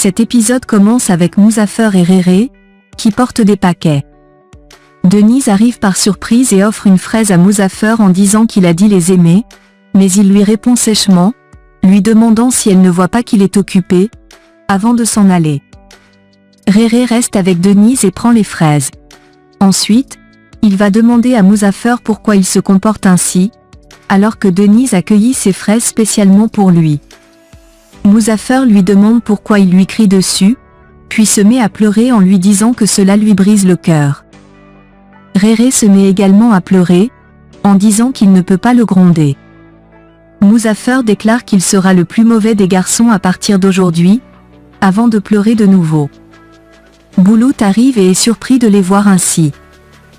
Cet épisode commence avec Muzaffer et Réré, qui portent des paquets. Denise arrive par surprise et offre une fraise à Muzaffer en disant qu'il a dit les aimer, mais il lui répond sèchement, lui demandant si elle ne voit pas qu'il est occupé, avant de s'en aller. Réré reste avec Denise et prend les fraises. Ensuite, il va demander à Muzaffer pourquoi il se comporte ainsi, alors que Denise a cueilli ces fraises spécialement pour lui. Muzaffer lui demande pourquoi il lui crie dessus, puis se met à pleurer en lui disant que cela lui brise le cœur. Réré se met également à pleurer, en disant qu'il ne peut pas le gronder. Muzaffer déclare qu'il sera le plus mauvais des garçons à partir d'aujourd'hui, avant de pleurer de nouveau. Boulout arrive et est surpris de les voir ainsi.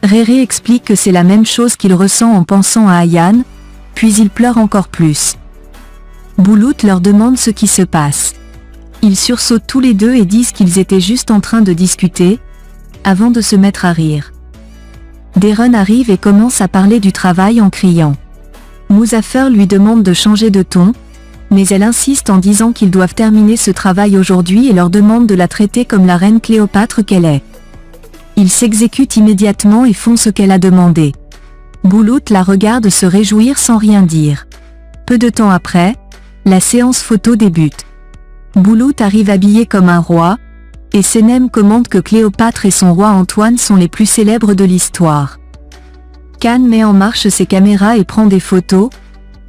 Réré explique que c'est la même chose qu'il ressent en pensant à Ayane, puis il pleure encore plus. Boulout leur demande ce qui se passe. Ils sursautent tous les deux et disent qu'ils étaient juste en train de discuter, avant de se mettre à rire. Deron arrive et commence à parler du travail en criant. Muzaffer lui demande de changer de ton, mais elle insiste en disant qu'ils doivent terminer ce travail aujourd'hui et leur demande de la traiter comme la reine Cléopâtre qu'elle est. Ils s'exécutent immédiatement et font ce qu'elle a demandé. Boulout la regarde se réjouir sans rien dire. Peu de temps après, la séance photo débute. Boulout arrive habillé comme un roi, et Senem commente que Cléopâtre et son roi Antoine sont les plus célèbres de l'histoire. Khan met en marche ses caméras et prend des photos,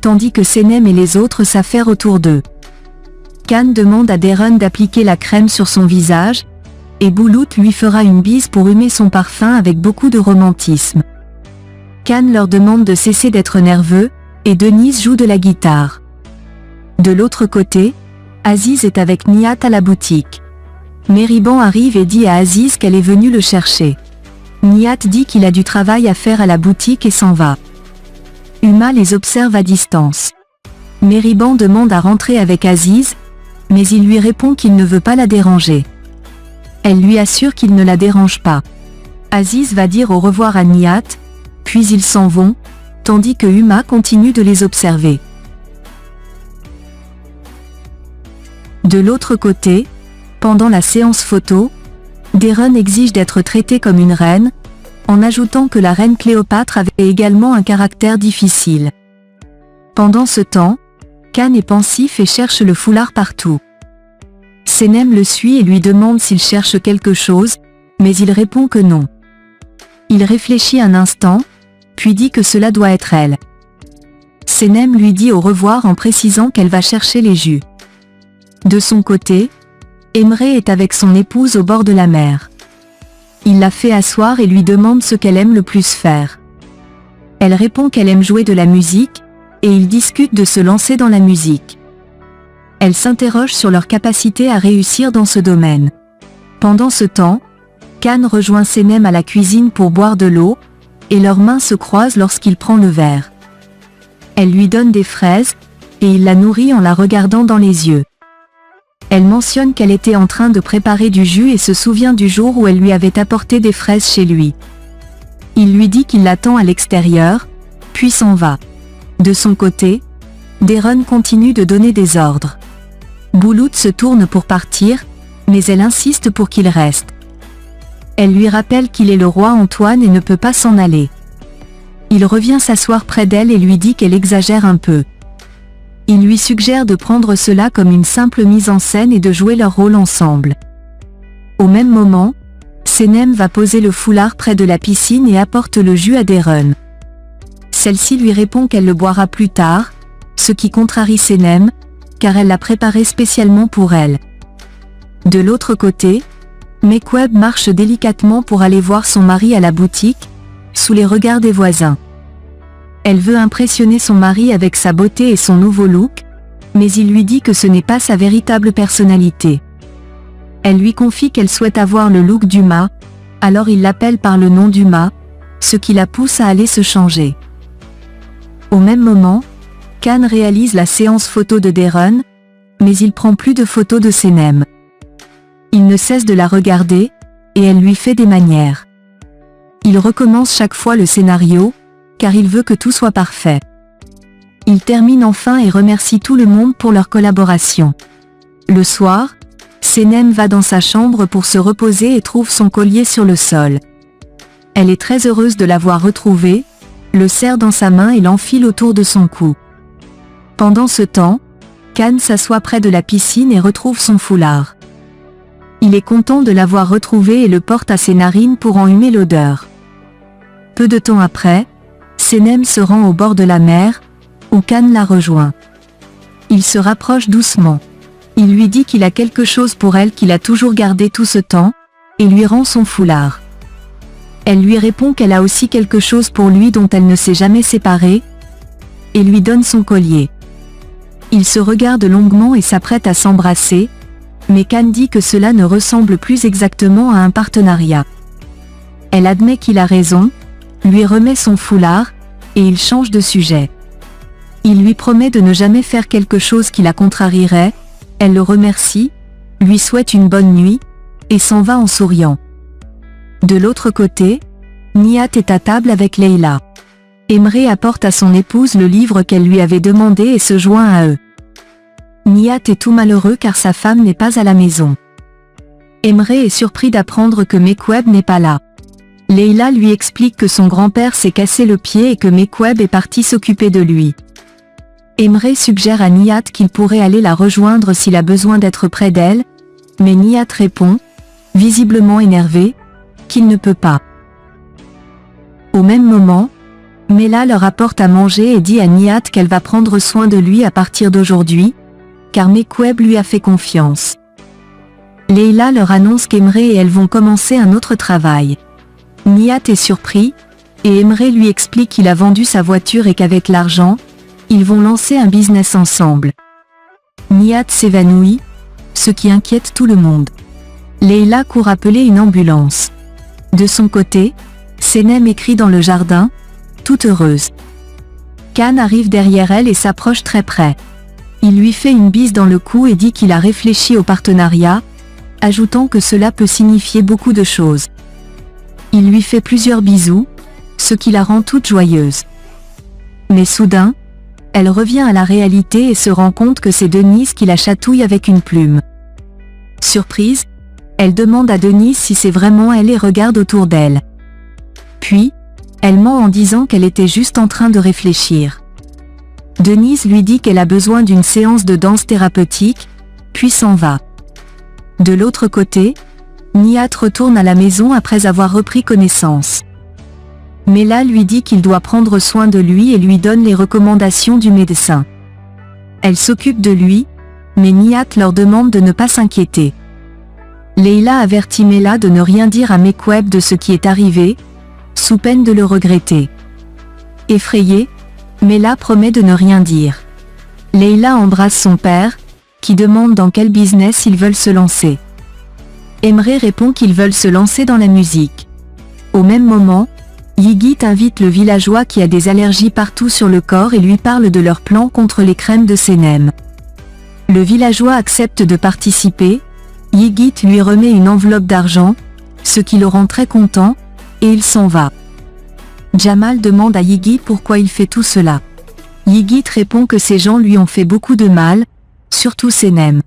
tandis que Senem et les autres s'affairent autour d'eux. Khan demande à Deron d'appliquer la crème sur son visage, et Boulout lui fera une bise pour humer son parfum avec beaucoup de romantisme. Khan leur demande de cesser d'être nerveux, et Denise joue de la guitare. De l'autre côté, Aziz est avec Nihat à la boutique. Mériban arrive et dit à Aziz qu'elle est venue le chercher. Nihat dit qu'il a du travail à faire à la boutique et s'en va. Huma les observe à distance. Mériban demande à rentrer avec Aziz, mais il lui répond qu'il ne veut pas la déranger. Elle lui assure qu'il ne la dérange pas. Aziz va dire au revoir à Nihat, puis ils s'en vont, tandis que Huma continue de les observer. De l'autre côté, pendant la séance photo, Deron exige d'être traitée comme une reine, en ajoutant que la reine Cléopâtre avait également un caractère difficile. Pendant ce temps, Khan est pensif et cherche le foulard partout. Senem le suit et lui demande s'il cherche quelque chose, mais il répond que non. Il réfléchit un instant, puis dit que cela doit être elle. Senem lui dit au revoir en précisant qu'elle va chercher les jus. De son côté, Emre est avec son épouse au bord de la mer. Il la fait asseoir et lui demande ce qu'elle aime le plus faire. Elle répond qu'elle aime jouer de la musique, et ils discutent de se lancer dans la musique. Elle s'interroge sur leur capacité à réussir dans ce domaine. Pendant ce temps, Khan rejoint Senem à la cuisine pour boire de l'eau, et leurs mains se croisent lorsqu'il prend le verre. Elle lui donne des fraises, et il la nourrit en la regardant dans les yeux. Elle mentionne qu'elle était en train de préparer du jus et se souvient du jour où elle lui avait apporté des fraises chez lui. Il lui dit qu'il l'attend à l'extérieur, puis s'en va. De son côté, Deron continue de donner des ordres. Boulout se tourne pour partir, mais elle insiste pour qu'il reste. Elle lui rappelle qu'il est le roi Antoine et ne peut pas s'en aller. Il revient s'asseoir près d'elle et lui dit qu'elle exagère un peu. Il lui suggère de prendre cela comme une simple mise en scène et de jouer leur rôle ensemble. Au même moment, Senem va poser le foulard près de la piscine et apporte le jus à Deron. Celle-ci lui répond qu'elle le boira plus tard, ce qui contrarie Senem, car elle l'a préparé spécialement pour elle. De l'autre côté, Mekweb marche délicatement pour aller voir son mari à la boutique, sous les regards des voisins. Elle veut impressionner son mari avec sa beauté et son nouveau look, mais il lui dit que ce n'est pas sa véritable personnalité. Elle lui confie qu'elle souhaite avoir le look d'Huma, alors il l'appelle par le nom d'Huma, ce qui la pousse à aller se changer. Au même moment, Khan réalise la séance photo de Deron, mais il prend plus de photos de Senem. Il ne cesse de la regarder, et elle lui fait des manières. Il recommence chaque fois le scénario, car il veut que tout soit parfait. Il termine enfin et remercie tout le monde pour leur collaboration. Le soir, Senem va dans sa chambre pour se reposer et trouve son collier sur le sol. Elle est très heureuse de l'avoir retrouvé, le serre dans sa main et l'enfile autour de son cou. Pendant ce temps, Khan s'assoit près de la piscine et retrouve son foulard. Il est content de l'avoir retrouvé et le porte à ses narines pour en humer l'odeur. Peu de temps après, Senem se rend au bord de la mer, où Khan la rejoint. Il se rapproche doucement. Il lui dit qu'il a quelque chose pour elle qu'il a toujours gardé tout ce temps, et lui rend son foulard. Elle lui répond qu'elle a aussi quelque chose pour lui dont elle ne s'est jamais séparée, et lui donne son collier. Ils se regardent longuement et s'apprêtent à s'embrasser, mais Khan dit que cela ne ressemble plus exactement à un partenariat. Elle admet qu'il a raison, lui remet son foulard, et il change de sujet. Il lui promet de ne jamais faire quelque chose qui la contrarierait, elle le remercie, lui souhaite une bonne nuit, et s'en va en souriant. De l'autre côté, Nihat est à table avec Leila. Emre apporte à son épouse le livre qu'elle lui avait demandé et se joint à eux. Nihat est tout malheureux car sa femme n'est pas à la maison. Emre est surpris d'apprendre que Mekweb n'est pas là. Leila lui explique que son grand-père s'est cassé le pied et que Mekweb est parti s'occuper de lui. Emre suggère à Nihat qu'il pourrait aller la rejoindre s'il a besoin d'être près d'elle, mais Nihat répond, visiblement énervé, qu'il ne peut pas. Au même moment, Mela leur apporte à manger et dit à Nihat qu'elle va prendre soin de lui à partir d'aujourd'hui, car Mekweb lui a fait confiance. Leila leur annonce qu'Emre et elle vont commencer un autre travail. Nihat est surpris, et Emre lui explique qu'il a vendu sa voiture et qu'avec l'argent, ils vont lancer un business ensemble. Nihat s'évanouit, ce qui inquiète tout le monde. Leila court appeler une ambulance. De son côté, Senem écrit dans le jardin, toute heureuse. Khan arrive derrière elle et s'approche très près. Il lui fait une bise dans le cou et dit qu'il a réfléchi au partenariat, ajoutant que cela peut signifier beaucoup de choses. Il lui fait plusieurs bisous, ce qui la rend toute joyeuse. Mais soudain, elle revient à la réalité et se rend compte que c'est Denise qui la chatouille avec une plume. Surprise, elle demande à Denise si c'est vraiment elle et regarde autour d'elle. Puis, elle ment en disant qu'elle était juste en train de réfléchir. Denise lui dit qu'elle a besoin d'une séance de danse thérapeutique, puis s'en va. De l'autre côté, Nihat retourne à la maison après avoir repris connaissance. Mela lui dit qu'il doit prendre soin de lui et lui donne les recommandations du médecin. Elle s'occupe de lui, mais Nihat leur demande de ne pas s'inquiéter. Leila avertit Mela de ne rien dire à Mekweb de ce qui est arrivé, sous peine de le regretter. Effrayée, Mela promet de ne rien dire. Leila embrasse son père, qui demande dans quel business ils veulent se lancer. Emre répond qu'ils veulent se lancer dans la musique. Au même moment, Yigit invite le villageois qui a des allergies partout sur le corps et lui parle de leur plan contre les crèmes de Senem. Le villageois accepte de participer, Yigit lui remet une enveloppe d'argent, ce qui le rend très content, et il s'en va. Jamal demande à Yigit pourquoi il fait tout cela. Yigit répond que ces gens lui ont fait beaucoup de mal, surtout Senem.